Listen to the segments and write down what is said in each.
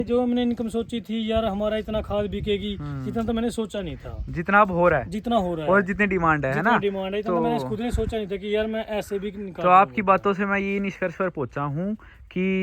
जो हमने इनकम सोची थी यार, हमारा इतना खाद बिकेगी, इतना तो मैंने सोचा नहीं था जितना अब हो रहा है, जितना हो रहा है और जितनी डिमांड है ना, डिमांड है, इतना तो मैंने खुद ने सोचा नहीं था कि यार मैं ऐसे भी निकाल तो आपकी बातों से मैं ये निष्कर्ष पर पहुंचा हूँ कि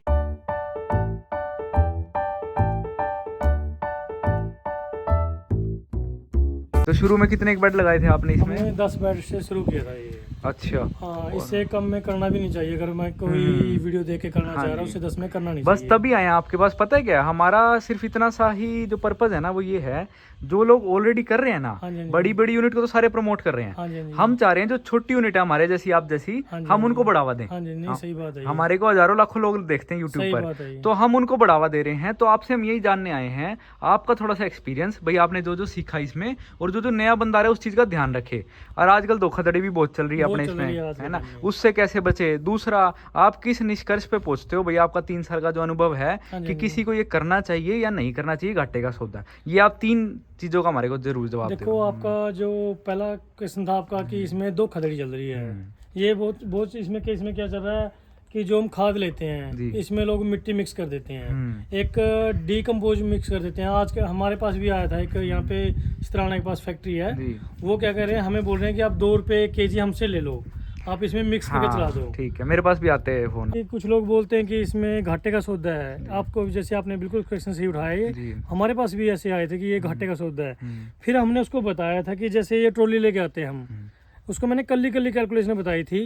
तो शुरू में कितने एक बेड लगाए थे आपने इसमें? हमने 10 बेड से शुरू किया था ये। अच्छा। हाँ, इससे कम में करना भी नहीं चाहिए। अगर मैं कोई वीडियो देख के करना चाह रहा हूँ, उससे 10 में करना नहीं बस चाहिए। तभी आए आपके पास। पता है क्या, हमारा सिर्फ इतना सा ही जो पर्पज है ना, वो ये है, जो लोग ऑलरेडी कर रहे हैं ना, बड़ी बड़ी यूनिट को तो सारे प्रमोट कर रहे हैं, हम चाह रहे हैं जो छोटी यूनिट है हमारे जैसी, आप जैसी, हम उनको बढ़ावा दें। सही बात है। हमारे को हजारों लाखों लोग देखते हैं यूट्यूब पर, तो हम उनको बढ़ावा दे रहे हैं। तो आपसे हम यही जानने आए हैं, आपका थोड़ा सा एक्सपीरियंस, भाई आपने जो जो सीखा इसमें, और जो जो नया बंदा है उस चीज का ध्यान रखे। और आजकल धोखाधड़ी भी बहुत चल रही है अपने इसमें, है ना, उससे कैसे बचे। दूसरा, आप किस निष्कर्ष पे पहुंचते हो, भाई आपका 3 साल का जो अनुभव है कि किसी को ये करना चाहिए या नहीं करना चाहिए घाटे का सौदा, ये आप 3 चीजों का हमारे को जरूर जवाब देखो। आपका जो पहला क्वेश्चन था आपका कि इसमें धोखाधड़ी चल रही है, ये बहुत इसमें क्या चल रहा है कि जो हम खाद लेते हैं इसमें लोग मिट्टी मिक्स कर देते हैं, एक डीकम्पोज मिक्स कर देते हैं। आज के हमारे पास भी आया था एक, यहाँ पे चित्राना के पास फैक्ट्री है, वो क्या कह रहे हैं, हमें बोल रहे हैं कि आप 2 रुपए kg हमसे ले लो, आप इसमें मिक्स करके चला दो। ठीक है, मेरे पास भी आते हैं फोन। कुछ लोग बोलते हैं कि इसमें घाटे का सौदा है। आपको जैसे आपने बिल्कुल क्वेश्चन सही उठाया, हमारे पास भी ऐसे आए थे कि ये घाटे का सौदा है। फिर हमने उसको बताया था कि जैसे ये ट्रॉली लेके आते हैं हम, उसको मैंने कल्ली कैलकुलेशन बताई थी,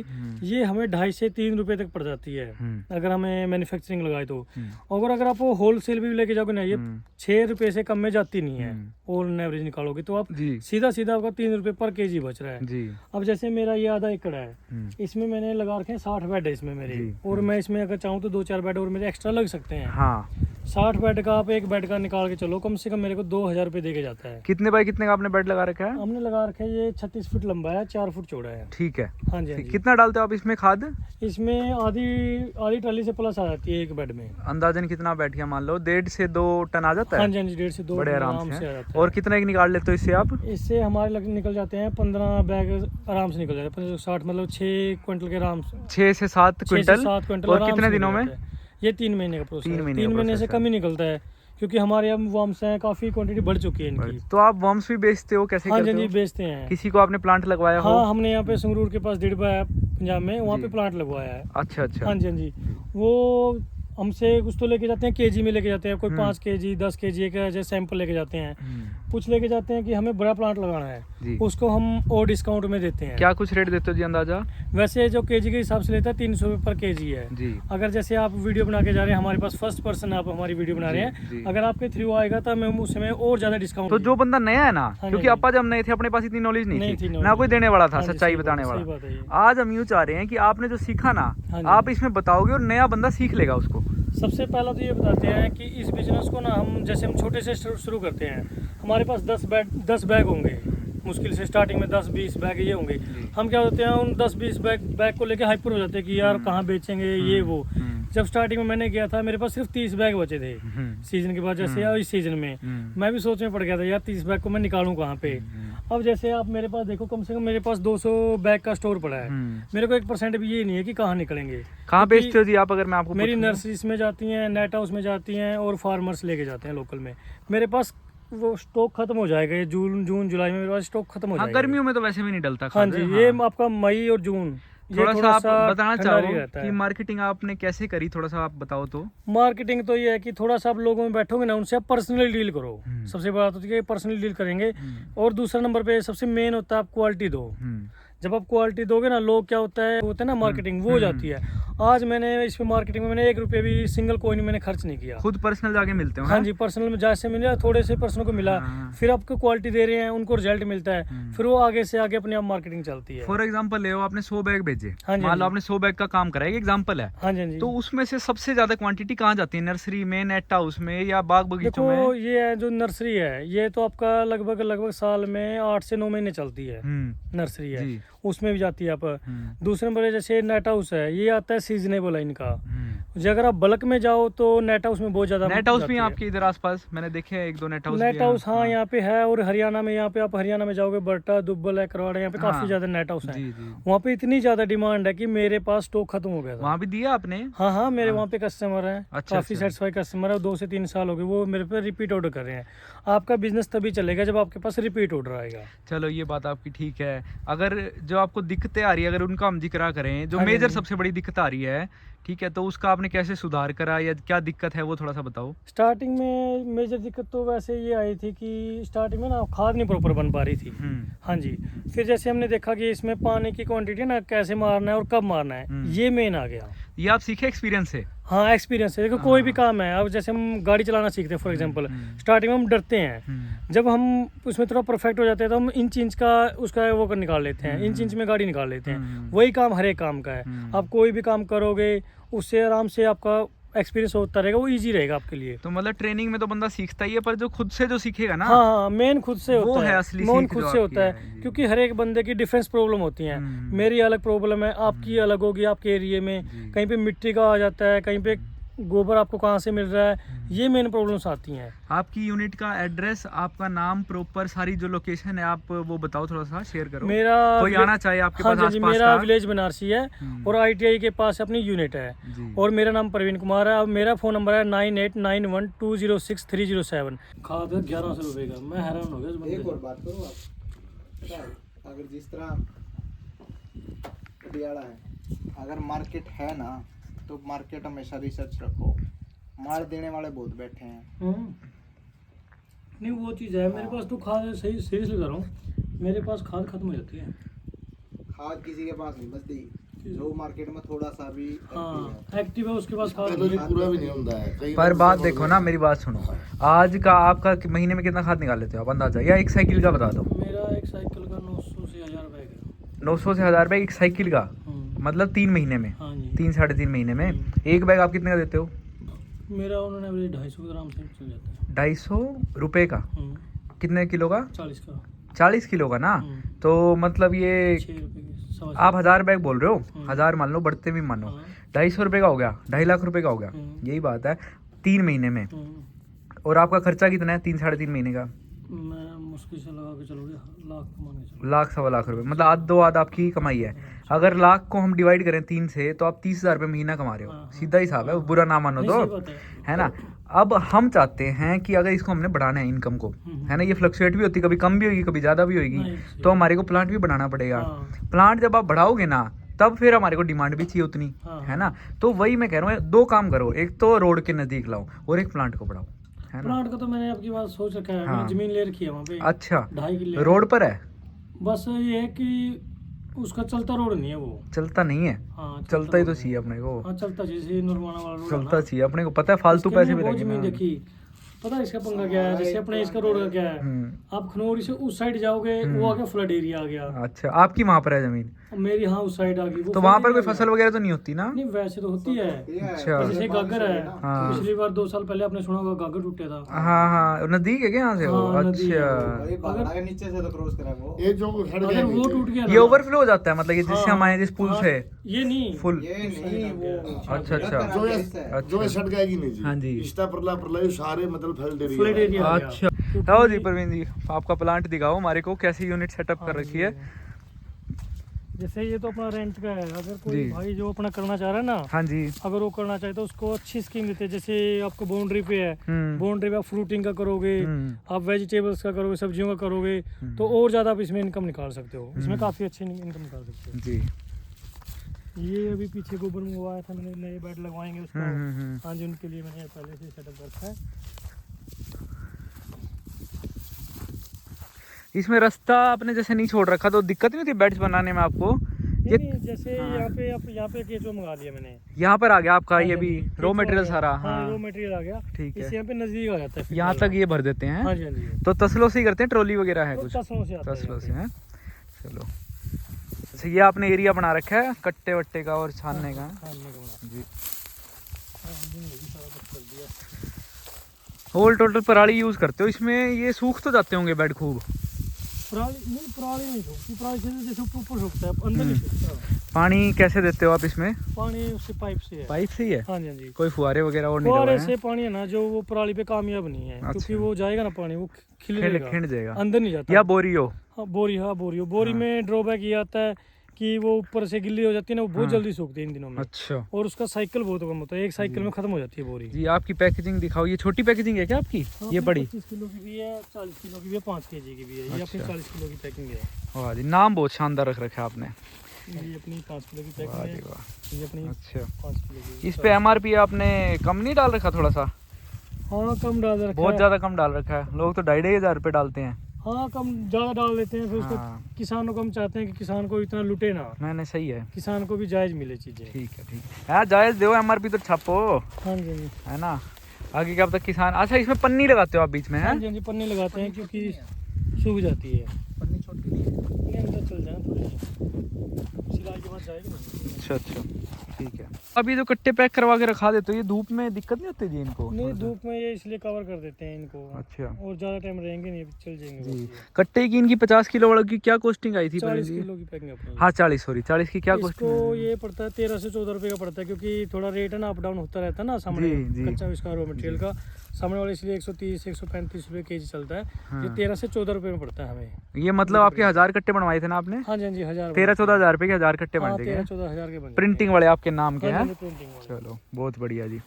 ये हमें 2.5 से 3 रुपए तक पड़ जाती है अगर हमें मैन्युफैक्चरिंग लगाए तो। और अगर आप होलसेल भी लेके जाओगे ना, ये 6 रुपए से कम में जाती नहीं है। ऑल एवरेज निकालोगे तो आप सीधा आपका 3 रुपए पर kg बच रहा है। अब जैसे मेरा ये आधा एकड़ है, इसमें मैंने लगा रखे हैं 60 बेड है इसमें मेरे, और मैं इसमें अगर चाहूँ तो 2-4 बेड और मेरे एक्स्ट्रा लग सकते हैं। 60 बेड का आप एक बेड का निकाल के चलो, कम से कम मेरे को 2000 रुपए दे के जाता है। कितने बाय कितने का आपने बेड लगा रखा है? हमने लगा रखा है ये 36 फुट लंबा है, 4 फुट चौड़ा है। ठीक है। हाँ जी। कितना डालते हो आप इसमें खाद? इसमें आधी ट्राली से प्लस आ जाती है एक बेड में। अंदाजन कितना बैठ गया, मान लो 1.5 से 2 टन आ जाता है? हाँ जी, 1.5 से 2 बड़े आराम से आ जाता है। और कितना एक निकाल लेते हो इससे आप? इससे हमारे निकल जाते हैं 15 बैग आराम से निकल जाते हैं। 60 मतलब 6 क्विंटल के आराम से, 6 से 7 क्विंटल। और कितने दिनों में? ये 3 महीने का प्रोसेस। 3 महीने से कम ही निकलता है, क्योंकि हमारे अब वर्म्स हैं, काफी क्वांटिटी बढ़ चुकी है इनकी। तो आप वर्म्स भी बेचते हो? कैसे करते हो? हाँ जी, बेचते हैं। किसी को आपने प्लांट लगवाया हो? हाँ, हमने यहाँ पे संगरूर के पास डिडबा है पंजाब में, वहाँ पे प्लांट लगवाया है। अच्छा। हाँ जी। वो हमसे कुछ तो लेके जाते हैं, kg में लेके जाते हैं, कोई 5 kg 10 kg एक जैसे सैंपल लेके जाते हैं। कुछ लेके जाते हैं कि हमें बड़ा प्लांट लगाना है, उसको हम और डिस्काउंट में देते हैं। क्या कुछ रेट देते हो जी अंदाजा? वैसे जो kg के हिसाब से लेता है 300 रुपये पर kg है जी। अगर जैसे आप वीडियो बना के जा रहे हैं हमारे पास, फर्स्ट पर्सन आप हमारी वीडियो बना रहे हैं, अगर आपके थ्रू आएगा तो मैं उसमें और ज्यादा डिस्काउंट। तो जो बंदा नया है ना, क्योंकि अपा जब नए थे अपने पास इतनी नॉलेज नहीं थी ना, कोई देने वाला था सच्चाई बताने वाला। आज हम यूँ चाह रहे हैं कि आपने जो सीखा ना, आप इसमें बताओगे और नया बंदा सीख लेगा उसको। सबसे पहला तो ये बताते हैं कि इस बिजनेस को ना हम जैसे हम छोटे से शुरू करते हैं, हमारे पास 10 बैग होंगे मुश्किल से, स्टार्टिंग में 10-20 बैग ये होंगे। हम क्या होते हैं, उन 10-20 बैग को लेके हाइपर हो जाते हैं कि यार कहाँ बेचेंगे ये वो। जब स्टार्टिंग में मैंने किया था, मेरे पास सिर्फ 30 बैग बचे थे सीजन के बाद। जैसे इस सीजन में मैं भी सोच में पड़ गया था यार 30 बैग को मैं निकालूं कहाँ पे। अब जैसे आप मेरे पास देखो, कम से कम मेरे पास 200 बैग का स्टोर पड़ा है। मेरे को 1% भी ये नहीं है कि कहाँ निकलेंगे। कहाँ बेचते हो जी आप? अगर मैं आपको, मेरी नर्सरीज में जाती हैं, नेट हाउस में जाती हैं, और फार्मर्स लेके जाते हैं लोकल में। मेरे पास वो स्टॉक खत्म हो जाएगा, ये जून जुलाई में मेरे पास स्टॉक खत्म हो जाएगा। गर्मियों में तो वैसे भी नहीं डलता। हाँ जी, ये आपका मई और जून। थोड़ा सा आप बताना चाहो कि मार्केटिंग आपने कैसे करी, थोड़ा सा आप बताओ तो। मार्केटिंग तो ये है कि थोड़ा सा आप लोगों में बैठोगे ना, उनसे आप पर्सनली डील करो। सबसे बड़ा तो है पर्सनली डील करेंगे। और दूसरा नंबर पे सबसे मेन होता है आप क्वालिटी दो। जब आप क्वालिटी दोगे ना, लोग क्या होता है ना, मार्केटिंग वो हो जाती है। आज मैंने इसमें मार्केटिंग में मैंने 1 रुपये भी सिंगल कोइन मैंने खर्च नहीं किया। खुद पर्सनल जाके मिलते हो? हाँ जी, पर्सनल में जैसे मिला, थोड़े से पर्सनल को मिला, फिर आपको क्वालिटी दे रहे हैं, उनको रिजल्ट मिलता है, फिर वो आगे से आगे अपने आप मार्केटिंग चलती है। फॉर एग्जांपल ले, आपने 100 बैग भेजे, मान लो आपने 100 बैग का काम करा, एक एग्जांपल है। हाँ जी। तो उसमें से सबसे ज्यादा क्वांटिटी कहाँ जाती है? नर्सरी में, नेट हाउस में, या बाग बगीचों में? देखो, ये है जो नर्सरी है, ये तो आपका लगभग साल में 8 से 9 महीने चलती है। नर्सरी है, उसमें भी जाती है आप। दूसरे नंबर जैसे नेट हाउस है, ये आता है सीजनेबल है इनका। जो अगर आप बल्क में जाओ तो नेट हाउस में बहुत ज्यादा नेट हाउस भी जाती है। आपके इधर आसपास मैंने देखे हैं, 1-2 नेट हाउस भी नेट हैं। हाउस हाँ यहाँ पे है, और हरियाणा में, यहाँ पे आप हरियाणा में जाओगे बर्टा दुब्बल है करवाड़ा, यहाँ पे हाँ। काफी ज्यादा नेट हाउस है। जी जी। वहाँ पे इतनी ज्यादा डिमांड है कि मेरे पास स्टॉक खत्म हो गया था। वहाँ भी दिया आपने? हाँ हाँ, मेरे वहाँ पे कस्टमर हैं, अच्छा, काफी अच्छा। सेटिस्फाई कस्टमर है, 2 से 3 साल हो गए वो मेरे पे रिपीट ऑर्डर कर रहे हैं। आपका बिजनेस तभी चलेगा जब आपके पास रिपीट ऑर्डर आएगा। चलो ये बात आपकी ठीक है। अगर जो आपको दिक्कतें आ रही है, अगर उनका हम जिक्र करें, जो हाँ जी, मेजर हाँ जी। सबसे बड़ी दिक्कत आ रही है, ठीक है, तो उसका आपने कैसे सुधार करा या क्या दिक्कत है वो थोड़ा सा बताओ। स्टार्टिंग में मेजर दिक्कत तो वैसे ये आई थी कि स्टार्टिंग में ना खाद नहीं प्रॉपर बन पा रही थी। हाँ जी। फिर जैसे हमने देखा कि इसमें पानी की क्वांटिटी ना कैसे मारना है और कब मारना है, ये मेन आ गया। ये आप सीखे एक्सपीरियंस से? हाँ, एक्सपीरियंस है। देखो कोई भी काम है, अब जैसे हम गाड़ी चलाना सीखते हैं फॉर एग्जांपल, स्टार्टिंग में हम डरते हैं। जब हम उसमें थोड़ा परफेक्ट हो जाते हैं तो हम इंच इंच का उसका वो कर निकाल लेते हैं, इंच इंच में गाड़ी निकाल लेते हैं। वही काम हर एक काम का है। आप कोई भी काम करोगे उससे आराम से आपका एक्सपीरियंस होता रहेगा, वो इजी रहेगा आपके लिए। तो मतलब ट्रेनिंग में तो बंदा सीखता ही है, पर जो खुद से जो सीखेगा ना, हाँ हाँ, मेन खुद से वो होता है है, असली मेन सीख खुद जो से आपकी होता है, है, जी। क्योंकि हर एक बंदे की डिफरेंस प्रॉब्लम होती हैं। मेरी अलग प्रॉब्लम है, आपकी अलग होगी आपके एरिया में, कहीं पे मिट्टी का आ जाता है, कहीं पे गोबर आपको कहाँ से मिल रहा है, ये मेन प्रॉब्लम्स आती हैं। आपकी यूनिट का एड्रेस, आपका नाम प्रॉपर, सारी जो लोकेशन है आप वो बताओ, थोड़ा सा शेयर करो। मेरा कोई आना चाहे आपके हाँ पास जी, आसपास मेरा का। विलेज बनारसी है और ITI के पास अपनी यूनिट है। जी। और मेरा नाम प्रवीण कुमार है। अब मेरा फ़ोन नंबर है 9891206307। खाद 1100 रुपये का, मैं हैरान हो गया इस बंदे एक से। और बात करो आप, पता है, अगर जिस तरह पटियाला है, अगर मार्केट है ना तो मार्केट हमेशा रिसर्च रखो। मार देने वाले बहुत बैठे हैं। नहीं वो चीज़ है, मेरे पास तो खाद सही सीरियसली बता रहा हूँ, मेरे पास खाद खत्म हो जाती है। खाद किसी के पास नहीं बचती, जो मार्केट में थोड़ा सा भी हाँ एक्टिव है उसके पास खाद चलो जी, पूरा भी नहीं होता है कई पर लोग बात तो देखो ना, मेरी बात सुनो, आज का आपका महीने में कितना खाद निकाल लेते हो आप अंदाजा, या एक साइकिल का बता दो। मेरा एक साइकिल का 900 से 1000 बैग है। 900 से 1000 बैग एक साइकिल का, मतलब 3 महीने में, हाँ जी। 3-3.5 महीने में एक बैग आप कितने का देते हो? मेरा उन्होंने एवरेज 250 ग्राम से चल जाता है। 250 रुपये का? कितने किलो का? 40 का। 40 किलो का ना, तो मतलब ये 6 रुपये की सवा। आप 1000 बैग बोल रहे हो, 1000 मान लो, बढ़ते भी मानो, 250 रुपये का हो गया, 2.5 लाख रुपए का हो गया। यही बात है 3 महीने में। और आपका खर्चा कितना है 3-3.5 महीने का? मैं मुश्किल से लगा के चलोगे लाख मान के चलो। 1-1.25 लाख रुपए, मतलब आध आपकी कमाई है। अगर लाख को हम डिवाइड करें 3 से, तो आप 30,000 रुपये महीना कमा रहे हो। सीधा हिसाब है, बुरा ना मानो तो, है ना। अब हम चाहते हैं कि अगर इसको हमने बढ़ाना है इनकम को, है ना, ये फ्लक्चुएट भी होती है, कभी कम भी होगी कभी ज़्यादा भी होगी, तो हमारे को प्लांट भी बढ़ाना पड़ेगा। प्लांट जब आप बढ़ाओगे ना, तब फिर हमारे को डिमांड भी चाहिए उतनी, है ना। तो वही मैं कह रहा हूँ, 2 काम करो, एक तो रोड के नज़दीक लाओ और एक प्लांट को बढ़ाओ, है ना। प्लांट का तो मैंने आपकी बात सोच रखा है, मैंने जमीन ले रखी है वहाँ पे। अच्छा, 2.5 किले रोड पर है? बस ये है कि उसका चलता रोड नहीं है वो। चलता नहीं है? हाँ चलता ही तो चाहिए अपने को। हाँ चलता जैसे नुरवाना वाला रोड है चलता ना। चाहिए अपने को, पता है फालतू इसके पैसे मैंने भी बहुत लगे जमीन ना। देखी, पता है इसका पंगा क्या है, जैसे अपने इसका रोड का क्या है, आप खनौरी से उस साइड जाओगे वो आ गया फ्लड एरिया आ गया। अच्छा, आपकी वहाँ पर है जमीन? मेरी हाँ उस साइड आ गई। तो वहाँ पर कोई फसल वगैरह तो नहीं होती ना? नहीं वैसे तो होती है। अच्छा, जैसे गागर है, हाँ। पिछली बार 2 साल पहले आपने सुना होगा गागर टूटा था। हाँ हाँ, नजदीक है क्या यहाँ से वो? हाँ, नदी है। अच्छा, ये पहाड़ के नीचे से तो क्रॉस करा वो। ये जो सड़क अगर है वो टूट गया ये ना, ओवरफ्लो हो जाता है, मतलब ये जिससे हम आए जिस पुल से ये नहीं फुल। ये नहीं वो अच्छा, अच्छा। जो ये अच्छा। जो ये सड़क आएगी नहीं जी, हाँ जी। इस्ता परला परला सारे मतलब फ्लड फैल्ट एरिया आ गया। अच्छा, आओ जी प्रवीण जी, आपका प्लांट दिखाओ हमारे को, कैसी यूनिट सेटअप कर रखी है। जैसे ये तो अपना रेंट का है, अगर कोई जी। भाई जो अपना करना चाह रहा है ना, हाँ जी। अगर वो करना चाहे तो उसको अच्छी स्कीम देते हैं। जैसे आपको बाउंड्री पे है, हम्म। बाउंड्री पे आप फ्रूटिंग का करोगे, आप वेजिटेबल्स का करोगे, सब्जियों का करोगे, तो और ज़्यादा आप इसमें इनकम निकाल सकते हो। इसमें काफ़ी अच्छी इनकम निकाल सकते हो। जी। ये अभी पीछे गोबर में हुआ था, मैंने नए बेड लगवाएंगे उसको। हाँ जी, उनके लिए मैंने पहले से सेटअप कर रखा है। इसमें रास्ता आपने जैसे नहीं छोड़ रखा तो दिक्कत नहीं होती बेड्स बनाने में आपको? ये नहीं, जैसे यहाँ पे आप यहाँ पे केचुआ मंगा लिया मैंने। यहाँ पर आ गया आपका, हाँ ये जी, भी केचुआ रॉ आ मटेरियल गया। सारा। हाँ, हाँ, रॉ मटेरियल आ गया, ठीक है। इससे यहाँ पे नजदीक आ जाता है फिर यहाँ वाला। तक ये भर देते हैं। हाँ जी, हाँ जी। तो तसलों से ही करते हैं, ट्रॉली वगैरह है वो कुछ? तसलों से आता है तसलों यहाँ से पे। है। चलो, अच्छा, ये आपने एरिया बना रखा है कट्टे वट्टे का और छानने का? हाँ, हमने कहा। जी। हाँ, हमने भी सारा कुछ कर दिया। होल टोटल पराली यूज करते हो इसमें? ये सूख तो जाते होंगे बेड खूब? पराली नहीं सूखती, पराली से जैसे ऊपर सूखता है, अंदर नहीं सूखता। पानी कैसे देते हो आप इसमें? पानी उससे पाइप से है। पाइप से ही है? हाँ जी, हाँ जी। कोई फुहारे वगैरह और नहीं फुहारे लगाए से हैं? पानी है ना जो वो पराली पे कामयाब नहीं है, क्योंकि वो जाएगा ना पानी, वो खिलेगा, खिंड जाएगा, अंदर नहीं जाता। या बोरियो? हाँ बोरी में ड्रॉबैक ये आता है कि वो ऊपर से गिल्ली हो जाती है ना, वो बहुत जल्दी सूखती है इन दिनों में। अच्छा। और उसका साइकिल बहुत कम होता है, एक साइकिल में खत्म हो जाती है बोरी। जी आपकी पैकेजिंग दिखाओ, ये छोटी पैकेजिंग है क्या आपकी? हाँ, ये बड़ी 25 किलो की भी है, 40 किलो की भी है, 5 kg की भी है। ये अपनी 40 किलो की पैकिंग है। वाह जी, नाम बहुत शानदार रख रखा है आपने। ये अपनी 5 किलो की वाह पैकिंग जी है। वाह। ये अपनी अच्छा, 5 किलो की। इस पे एमआरपी आपने कम नहीं डाल रखा थोड़ा सा? हाँ कम डाल रखा बहुत है। ज्यादा कम डाल रखा है, लोग तो 2,500 रुपये डालते हैं। हाँ कम ज़्यादा डाल देते हैं, फिर उसको हाँ। किसानों को हम चाहते हैं कि किसान को इतना लुटे ना, नहीं सही है, किसान को भी जायज़ मिले चीज़ें। ठीक है यार, जायज़ दो, एमआरपी तो छापो, हाँ जी, हाँ जी। है ना, आगे क्या तक किसान। अच्छा, इसमें पन्नी लगाते हो आप बीच में? हाँ है जी, हाँ जी, पन्नी लगाते हैं क्योंकि सूख जाती है। पन्नी छोटी नहीं है। ये अंदर चल जाए थोड़ी, सिलाई के बाद जाएगी ना। अच्छा, ठीक है। अब ये जो कट्टे पैक करवा के रखा देते हो, ये धूप में दिक्कत नहीं होती जी इनको? नहीं, धूप में ये इसलिए कवर कर देते हैं इनको। अच्छा। और ज़्यादा टाइम रहेंगे नहीं, चल जाएंगे जी, बस ये। कट्टे की इनकी 50 किलो वालों की क्या कॉस्टिंग आई थी? 40 किलो की पैकिंग अपनी। हाँ 40 की क्या कॉस्टिंग? इसको ये पड़ता है 13 से 14 रुपये का पड़ता है, क्योंकि थोड़ा रेट है ना, अप डाउन होता रहता है ना सामने जी। कच्चा इसका रॉ मटेरियल का। सामने वाले इसलिए 130 135 रुपये kg चलता है। हाँ। ये 13 से 14 रुपये में पड़ता है हमें। ये मतलब आपके 1000 कट्टे बनवाए थे ना आपने? हाँ जी, हाँ जी, 1000 13-14 हजार रुपए के 1000 कट्टे हाँ, बनते हैं। 13-14 हज़ार के बन प्रिंटिंग वाले आपके नाम के हैं? प्रिंटिंग वाले। चलो बहुत बढ़िया जी,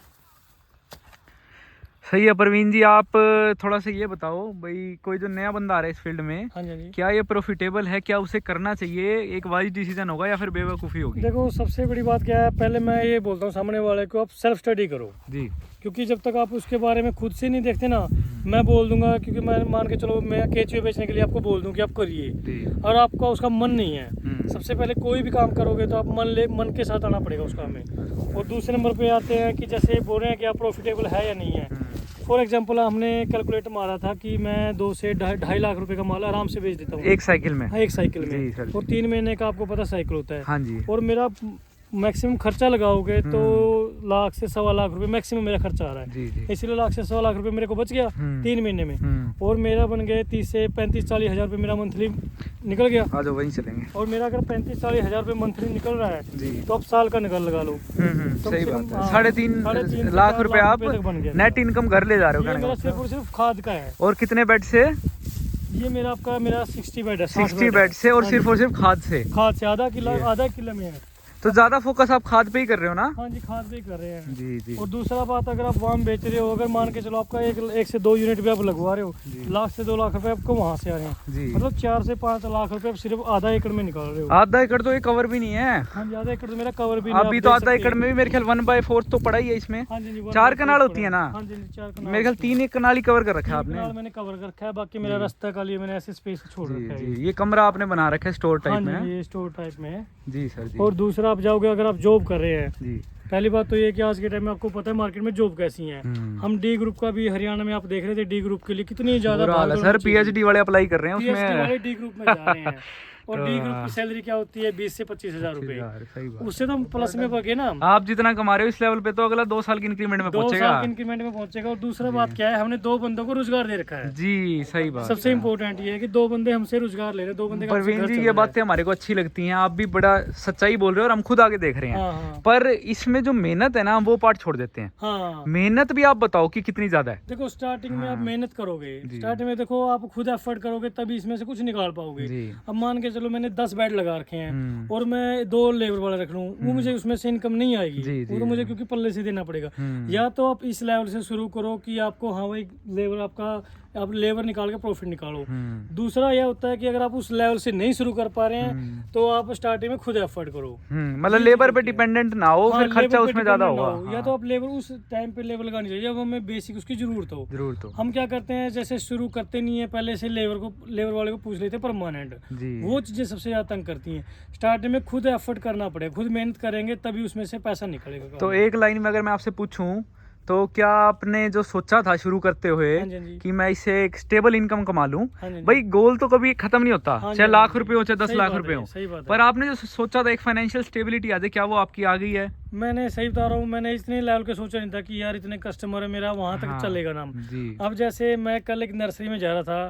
सही है। परवीन जी आप थोड़ा सा ये बताओ भाई, कोई जो नया बंदा आ रहा है इस फील्ड में, हाँ जी, हाँ जी। क्या ये प्रॉफिटेबल है? क्या उसे करना चाहिए? एक वाइज डिसीजन होगा या फिर बेवकूफ़ी होगी? देखो सबसे बड़ी बात क्या है, पहले मैं ये बोलता हूँ सामने वाले को, आप सेल्फ स्टडी करो। जी। क्योंकि जब तक आप उसके बारे में खुद से नहीं देखते ना, मैं बोल दूंगा, क्योंकि मैं मान के चलो मैं केचुए बेचने के लिए आपको बोल दूं कि आप करिए, जी। और आपका उसका मन नहीं है। सबसे पहले कोई भी काम करोगे तो आप मन के साथ आना पड़ेगा उस काम में। और दूसरे नंबर पे आते हैं कि जैसे बोल रहे हैं कि आप प्रॉफिटेबल है या नहीं है। फॉर एग्जांपल हमने कैलकुलेट मारा था कि मैं 2 से 2.5 लाख रुपए का माल आराम से बेच देता हूँ एक साइकिल में? हाँ, एक साइकिल जी में। सर। और 3 महीने का आपको पता साइकिल होता है। हाँ जी। और मेरा मैक्सिमम खर्चा लगाओगे तो लाख से 1.25 लाख रुपए मैक्सिमम मेरा खर्चा आ रहा है। जी जी। इसलिए लाख से 1.25 लाख रुपए मेरे को बच गया 3 महीने में। और मेरा बन गए 30 से 35-40 हज़ार रुपये मेरा मंथली निकल गया। आ जाओ वहीं चलेंगे। और मेरा अगर 35-40 हज़ार रुपये मंथली निकल रहा है जी। तो आप साल का निकल लगा लो। सही बात है। हाँ, 3.5 से लाख 4 रुपए आप तक बन गया नेट इनकम घर ले जा रहे हो ये कहने मेरा का सिर्फ और सिर्फ खाद का है। और कितने बेड से? ये मेरा 60 बेड है। 60 बेड से, और सिर्फ खाद से? खाद से आधा किलो में है। तो ज्यादा फोकस आप खाद पे ही कर रहे हो ना? हाँ जी, खाद पे ही कर रहे हैं। जी जी। और दूसरा बात, अगर आप वाम बेच रहे हो, अगर मान के चलो आपका एक से 2 यूनिट भी आप लगवा रहे हो, लाख से 2 लाख रुपए आपको वहाँ से आ रहे हैं। जी। मतलब 4 से 5 लाख रुपए आप सिर्फ आधा एकड़ में निकाल रहे हो। आधा एकड़ तो ये कवर भी नहीं है। हाँ जी, आधा एकड़ तो मेरा कवर भी नहीं। अभी तो आधा एकड़ में भी मेरे ख्याल 1/4 तो पड़ा ही है इसमें। हाँ जी, 4 कनाल होती है ना? हाँ जी, 4 कनाल। मेरे ख्याल 3 कनाल ही कवर कर रखा है 3 आपने। कनाल मैंने कवर कर रखा है, बाकी मेरा रास्ता का लिए मैंने ऐसे स्पेस छोड़ जी रखा है। जी। ये कमरा आपने बना रखा है स्टोर हाँ टाइप जी, में? ये स्टोर टाइप में है। जी सर जी। और दूसरा आप जाओगे, अगर आप जॉब कर रहे हैं, जी। पहली बात तो ये कि आज के टाइम में आपको पता है मार्केट में जॉब कैसी है। हम डी ग्रुप का भी हरियाणा में आप देख रहे थे, डी ग्रुप के लिए कितनी ज्यादा बुरा हाल है सर, पीएचडी वाले अप्लाई कर रहे हैं पीएचडी उसमें। वाले डी ग्रुप में जा रहे हैं। और तो डी ग्रुप की सैलरी क्या होती है? 20 से 25 हज़ार रुपए। सही बात। उससे तो हम प्लस में पके ना। आप जितना कमा रहे हो इस लेवल पे तो अगला 2 साल की इंक्रीमेंट में 2 पहुंचेगा। साल के इंक्रीमेंट में पहुंचेगा। और दूसरा बात क्या है, हमने 2 बंदों को रोजगार दे रखा है। जी सही बात। सबसे इम्पोर्टेंट ये है कि 2 बंदे हमसे रोजगार ले रहे हैं, 2 बंदे का हमसे परवीन घर जी चल ये रहा है। बातें हमारे को अच्छी लगती हैं, आप भी बड़ा सच्चाई बोल रहे हो और हम खुद आगे देख रहे हैं। हाँ हाँ पर इसमें जो मेहनत है ना, वो पार्ट छोड़ देते हैं। हाँ। मेहनत भी आप बताओ कि कितनी ज्यादा है। देखो स्टार्टिंग में आप मेहनत करोगे, जी। स्टार्टिंग में देखो आप खुद एफर्ट करोगे तभी इसमें से कुछ निकाल पाओगे। जी। अब मान के चलो मैंने 10 बेड लगा रखे हैं हम्म। और मैं 2 लेबर वाले रख लूँ, वो मुझे उसमें से इनकम नहीं आएगी। जी, वो जी, तो मुझे क्योंकि पल्ले से देना पड़ेगा। या तो आप इस लेवल से शुरू करो कि आपको हाँ भाई लेबर आप लेबर निकाल के प्रॉफिट निकालो। दूसरा यह होता है कि अगर आप उस लेवल से नहीं शुरू कर पा रहे हैं तो आप स्टार्टिंग में खुद एफर्ट करो। मतलब लेबर पे डिपेंडेंट ना हो, हाँ, फिर खर्चा लेबर पे उसमें ज्यादा dependent ना होगा। हो। या तो आप लेबर उस टाइम पे लेबर लगानी चाहिए जब हमें बेसिक उसकी जरूरत हो। जरूर तो। हम क्या करते हैं, जैसे शुरू करते नहीं है, पहले से लेबर वाले को पूछ लेते हैं परमानेंट। जी। वो चीजें सबसे ज्यादा तंग करती हैं। स्टार्टिंग में खुद एफर्ट करना पड़ेगा, खुद मेहनत करेंगे तभी उसमें से पैसा निकलेगा। तो एक लाइन में अगर मैं आपसे पूछूं तो क्या आपने जो सोचा था शुरू करते हुए हाँ जी, हाँ जी। कि मैं इससे एक स्टेबल इनकम कमा लूं, हाँ जी, भाई गोल तो कभी खत्म नहीं होता, हाँ जी, चाहे हाँ लाख जी। रुपए हो चाहे 10 सही लाख बात रुपए है, हो। सही बात है। पर आपने जो सोचा था एक फाइनेंशियल स्टेबिलिटी आ जाए, क्या वो आपकी आ गई है? मैंने सही बता रहा हूँ, मैंने इतने लेवल के सोचा नहीं था कि यार इतने कस्टमर है मेरा वहाँ तक हाँ, चलेगा नाम। जी अब जैसे मैं कल एक नर्सरी में जा रहा था,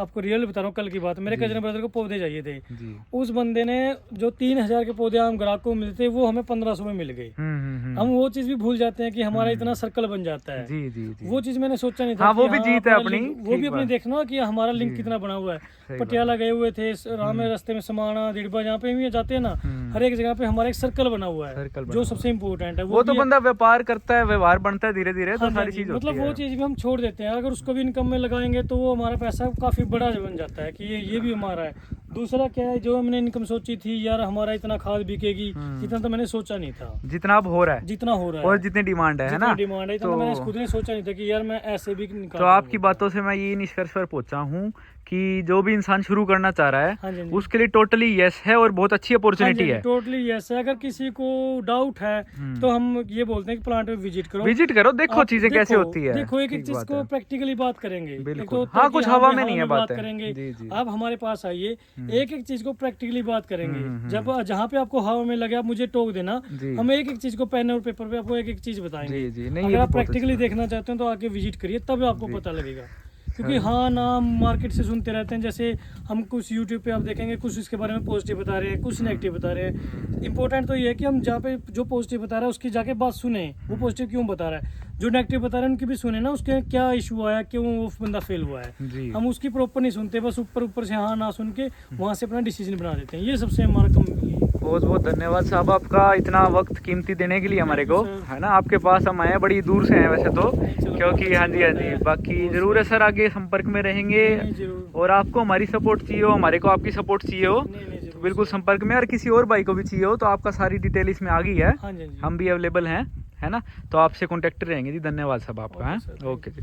आपको रियल बता रहा हूँ, कल की बात, मेरे कजन ब्रदर को पौधे चाहिए थे। जी उस बंदे ने जो 3000 के पौधे हम ग्राहक को मिलते थे वो हमें 1500 में मिल गए। हम वो चीज़ भी भूल जाते हैं कि हमारा इतना सर्कल बन जाता है। जी जी जी वो चीज़ मैंने सोचा नहीं था। हाँ, कि वो भी जीत है हमारा अपनी, link- वो भी ठीक अपनी बात। देखना कि हमारा लिंक जी। कितना बना हुआ सही है। बात। पटियाला गए हुए थे, राह में रास्ते में समाना, दिड़बा, जहाँ पे भी जाते हैं ना, हर एक जगह पे हमारा एक सर्कल बना हुआ है, सर्कल बना जो हुआ सबसे इम्पोर्टेंट है। वो तो भी बंदा व्यापार करता है, व्यवहार बनता है धीरे धीरे, हाँ तो जी, सारी हाँ जी, चीज मतलब होती वो है। चीज़ भी हम छोड़ देते हैं। अगर उसको भी इनकम में लगाएंगे तो वो हमारा पैसा काफ़ी बड़ा बन जाता है कि ये भी हमारा है। दूसरा क्या है, जो हमने इनकम सोची थी यार हमारा इतना खाद बिकेगी, इतना तो मैंने सोचा नहीं था जितना अब हो रहा है जितना हो रहा और है, जितनी डिमांड है जितना ना, डिमांड है, इतना तो मैंने खुद ने सोचा नहीं था कि यार मैं ऐसे भी निकाल तो आपकी बातों से मैं ये निष्कर्ष पर पहुंचा हूँ कि जो भी इंसान शुरू करना चाह रहा हाँ जी, है हाँ जी। उसके लिए टोटली यस है और बहुत अच्छी अपॉर्चुनिटी है। टोटली यस है। अगर किसी को डाउट है तो हम ये बोलते हैं कि प्लांट पे विजिट करो, विजिट करो, देखो आप चीजें कैसे देखो, होती है। देखो एक एक ठीक चीज बात को है। प्रैक्टिकली बात करेंगे। बिल्कुल। एक तो होता है हाँ, कि कुछ हाँ हवा भाई, में नहीं है बात बातें। करेंगे। जी, जी। आप हमारे पास आइए, एक एक चीज को प्रैक्टिकली बात करेंगे। जब जहाँ पे आपको हवा में लगे आप मुझे टोक देना, जी। हम एक एक चीज को पेन और पेपर पे आपको एक एक चीज बताएंगे। जी, जी। नहीं, अगर ये आप भी बहुत प्रैक्टिकली अच्छी देखना चाहते हैं तो आके विजिट करिए, तब आपको पता लगेगा। क्योंकि हाँ ना, हम मार्केट से सुनते रहते हैं, जैसे हम कुछ यूट्यूब पे आप देखेंगे कुछ इसके बारे में पॉजिटिव बता रहे हैं, कुछ नेगेटिव बता रहे हैं। इंपॉर्टेंट तो ये है कि हम जहाँ पे जो पॉजिटिव बता रहा है उसकी जाके बात सुने, वो पॉजिटिव क्यों बता रहा है। जो नेगेटिव बता रहे हैं उनकी भी सुने ना, उसके क्या इशू आया, क्यों वो बंदा फेल हुआ है। जी। हम उसकी प्रॉपर नहीं सुनते, बस ऊपर ऊपर से हाँ ना सुन के वहाँ से अपना डिसीजन बना देते हैं। ये सबसे हमारा कम बहुत बहुत धन्यवाद साहब आपका इतना वक्त कीमती देने के लिए हमारे को, है ना। आपके पास हम आए, बड़ी दूर से हैं वैसे तो, क्योंकि हाँ जी, हाँ जी, बाकी जरूर है सर, आगे संपर्क में रहेंगे। जरूर। और आपको हमारी सपोर्ट चाहिए हो, हमारे को आपकी सपोर्ट चाहिए हो, नहीं, तो बिल्कुल संपर्क में। और किसी और भाई को भी चाहिए हो तो आपका सारी डिटेल इसमें आ गई है, हाँ जी, हाँ जी। हम भी अवेलेबल हैं, है ना। तो आपसे कॉन्टेक्ट रहेंगे जी। धन्यवाद साहब आपका, ओके है सर, ओके जी।